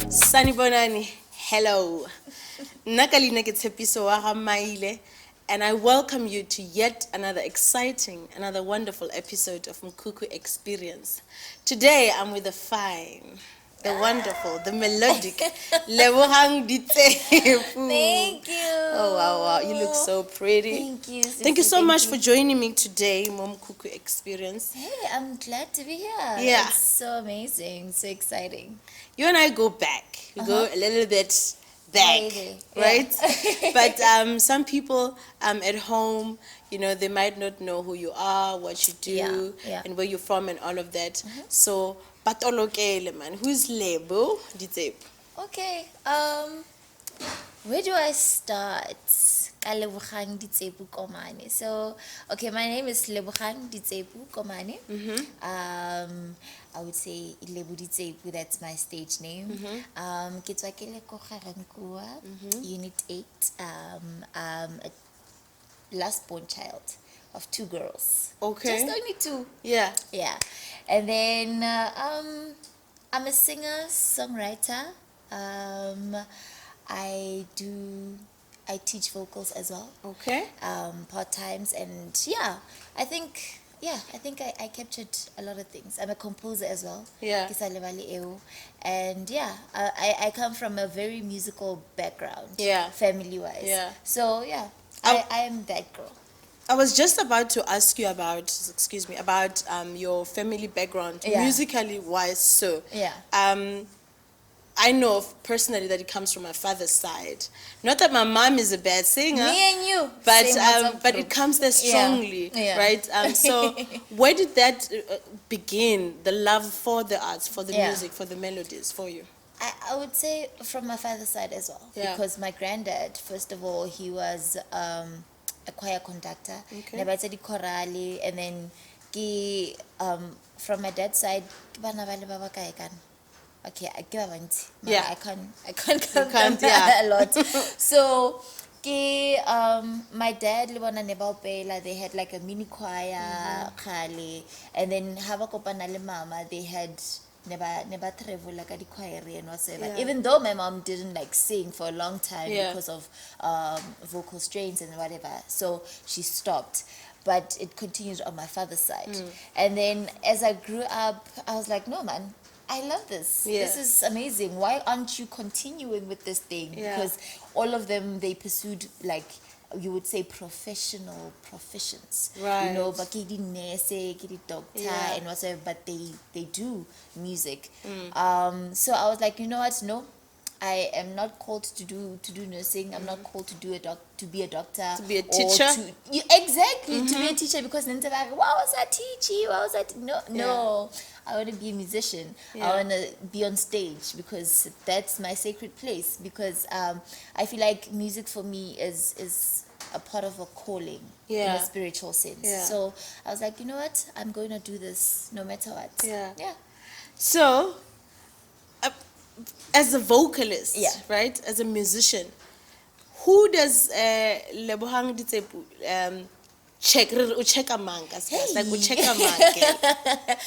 Sanibonani, hello. Nakalina Gitsepiso Maile, and I welcome you to yet another exciting, another wonderful episode of Mkhukhu Experience. Today I'm with the fine, the wonderful, the melodic Lebo Ditsepu. Thank you. Oh wow, you look so pretty. Thank you. Thank you so much for joining me today, Mkhukhu Experience. Hey, I'm glad to be here. Yeah. It's so amazing, so exciting. You and I go back. We go a little bit back, Maybe, right? But some people at home, you know, they might not know who you are, what you do, Yeah. and where you're from, and all of that. So, patolokele man, who's Lebo Ditsepu? Okay. Where do I start? Lebogang Ditsepu Komane. So, okay, my name is Lebogang Ditsepu Komane. I would say Lebo Ditsepu, that's my stage name. Ke tswa ke le ko Garankuwa, Unit 8. A last born child of 2 girls. Okay. Just only 2. Yeah. Yeah. And then I'm a singer, songwriter. I teach vocals as well. Okay. Part times, and I think I captured a lot of things. I'm a composer as well. Yeah. And I come from a very musical background. Yeah. Family wise. Yeah. So I am that girl. I was just about to ask you about your family background, Yeah. musically wise. So, Yeah. I know personally that it comes from my father's side. Not that my mom is a bad singer, Me and you. but Same WhatsApp but group. it comes there strongly, Yeah. right? So, where did that begin? The love for the arts, for the Yeah. music, for the melodies, for you? I would say from my father's side as well. Yeah. Because my granddad, first of all, he was a choir conductor. Okay. Nebaitse di chorale, and then from my dad's side, ke bana ba le ba bakae kana? Okay, I give a Yeah. I can't count can't, them yeah. a lot. So my dad le bona ne ba opela, they had like a mini choir khale, and then ha ba kopana le mama, they had never travel like a choir and whatsoever. Yeah. Even though my mom didn't like sing for a long time Yeah. because of vocal strains and whatever, so she stopped. But it continued on my father's side. And then as I grew up, I was like, no man, I love this. Yeah. This is amazing. Why aren't you continuing with this thing? Yeah. Because all of them, they pursued, like, you would say, professional professions. Right. You know, but kidi nurse, kidi doctor, Yeah. and whatever, but they do music. So I was like, you know what? No, I am not called to do nursing. I'm not called to to be a doctor. To be a or teacher? Exactly, to be a teacher, because then they're like, what was that teaching? What was that? No. I want to be a musician. Yeah. I want to be on stage because that's my sacred place. Because I feel like music for me is a part of a calling in Yeah. a spiritual sense. Yeah. So I was like, you know what? I'm going to do this no matter what. Yeah. Yeah. So, as a vocalist, Yeah. right, as a musician, who does Lebogang Ditsepu check? Check a man, like check a man.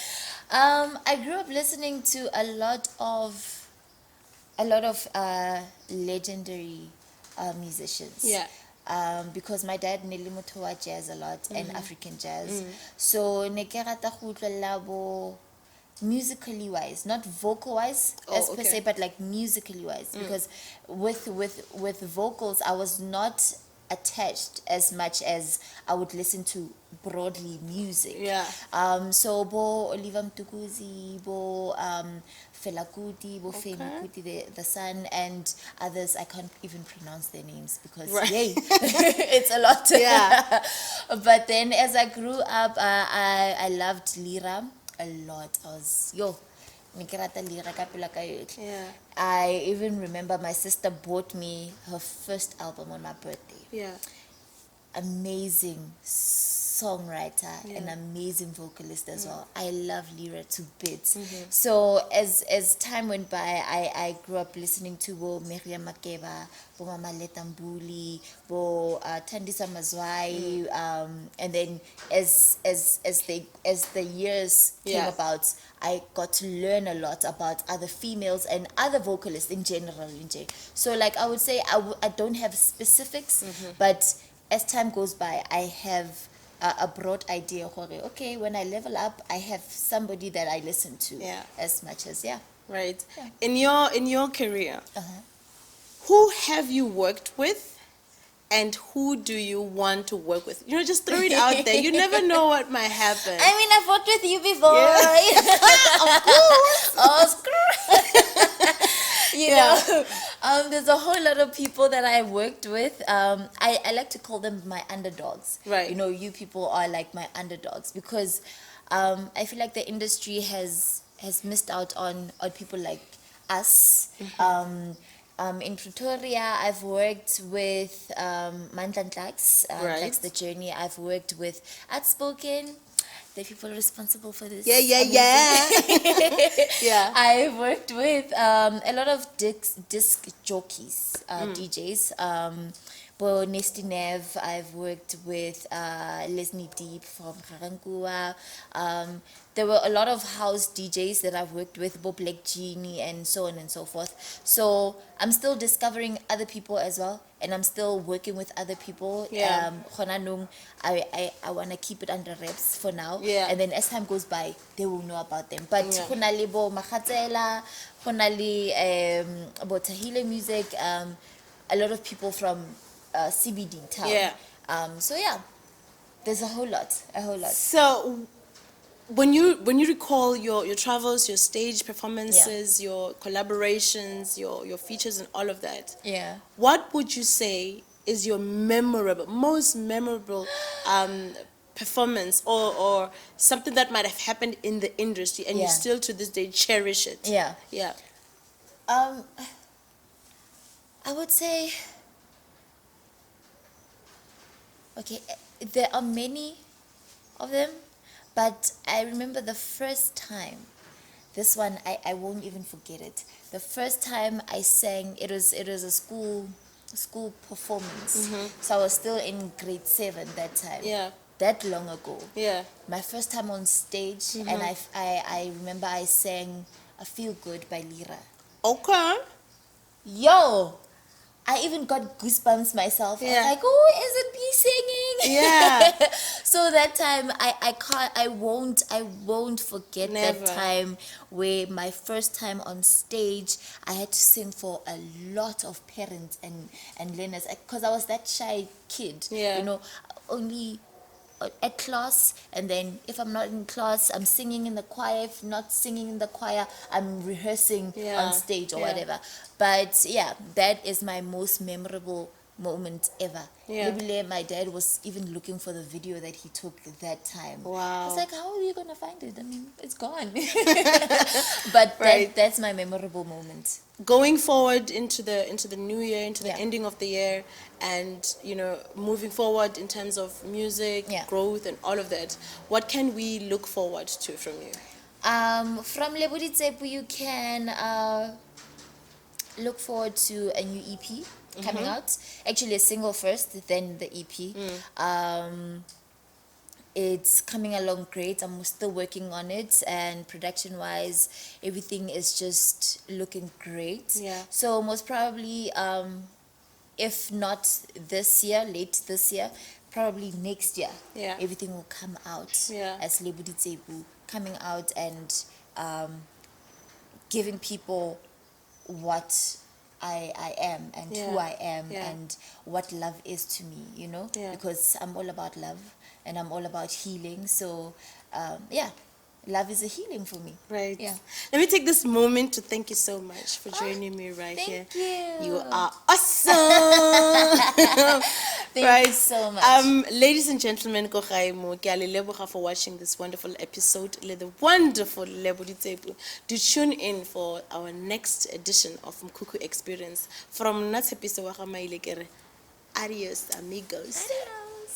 I grew up listening to a lot of legendary musicians. Yeah. Because my dad nele motho wa jazz a lot and African jazz. So ne ke rata go utlwela bo musically wise, not vocal wise as per se, but like musically wise. Because with vocals, I was not attached as much as I would listen to broadly music. Yeah. So bo Oliver Mtukudzi, bo Fela Kuti, bo Femi Kuti, the son, and others I can't even pronounce their names because yay, it's a lot. Yeah. But then as I grew up, I loved Lira a lot. I was Yeah. I even remember my sister bought me her first album on my birthday. Yeah. amazing songwriter, an amazing vocalist as well. I love Lyra to bits. So as time went by, I grew up listening to Bo Miriam Makeba, Bo Mama Letambuli, Bo Tandisa Mazwai, and then as the years came about, I got to learn a lot about other females and other vocalists in general. So like I would say I don't have specifics, but as time goes by, I have a broad idea. Okay, when I level up, I have somebody that I listen to as much as Right. In your career, who have you worked with, and who do you want to work with? Just throw it out there. You never know what might happen. I mean, I've worked with you before. Of course. Oh, screw. There's a whole lot of people that I worked with. I like to call them my underdogs. Right. You people are like my underdogs because I feel like the industry has missed out on people like us. In Pretoria, I've worked with Mandla Tlax, Tlax The Journey. I've worked with Outspoken, the people responsible for this. Yeah. Yeah. I've worked with a lot of disc jockeys, DJs. Bo Nesty Nev, I've worked with Leslie Deep from Garankua. There were a lot of house DJs that I've worked with, Bo Black Genie, and so on and so forth. So I'm still discovering other people as well, and I'm still working with other people. Yeah. I want to keep it under wraps for now. Yeah. And then as time goes by, they will know about them. But honali bo Makhatsela, honali bo Tahile music, a lot of people from CBD town. Yeah. So yeah, there's a whole lot. So when you recall your travels, your stage performances, your collaborations, your features and all of that, what would you say is your most memorable performance or something that might have happened in the industry and you still to this day cherish it? Yeah. I would say, okay, there are many of them, but I remember the first time, this one I won't even forget it. The first time I sang, it was a school performance. So I was still in grade 7 that time. Yeah. That long ago. Yeah. My first time on stage, and I remember I sang "I Feel Good" by Lyra. Okay. Yo, I even got goosebumps myself. I was like, oh, is it me singing? Yeah. So that time, I won't forget Never. that time where my first time on stage, I had to sing for a lot of parents and learners because I was that shy kid. Yeah. Only at class, and then if I'm not in class, I'm singing in the choir. If not singing in the choir, I'm rehearsing on stage or whatever. But yeah, that is my most memorable moment ever. My dad was even looking for the video that he took that time. Wow. I was like, how are you gonna find it? I mean, it's gone. But that's my memorable moment. Going forward into the new year, into the ending of the year, and moving forward in terms of music, growth, and all of that, what can we look forward to from you? From Lebo Ditsepu, you can look forward to a new EP coming out. Actually, a single first, then the EP. It's coming along great. I'm still working on it, and production-wise, everything is just looking great. Yeah. So most probably, if not this year, late this year, probably next year, everything will come out as Lebo Ditsepu, coming out and giving people what I am and who I am and what love is to me, because I'm all about love and I'm all about healing. So, love is a healing for me. Right. Yeah. Let me take this moment to thank you so much for joining me here. Thank you. You are awesome. Thank you so much. Ladies and gentlemen, for watching this wonderful episode. The wonderful Lebo Ditsepu. Do tune in for our next edition of Mkhukhu Experience. From Natsepiso Wahamaile Kere. Adios, amigos. Adios.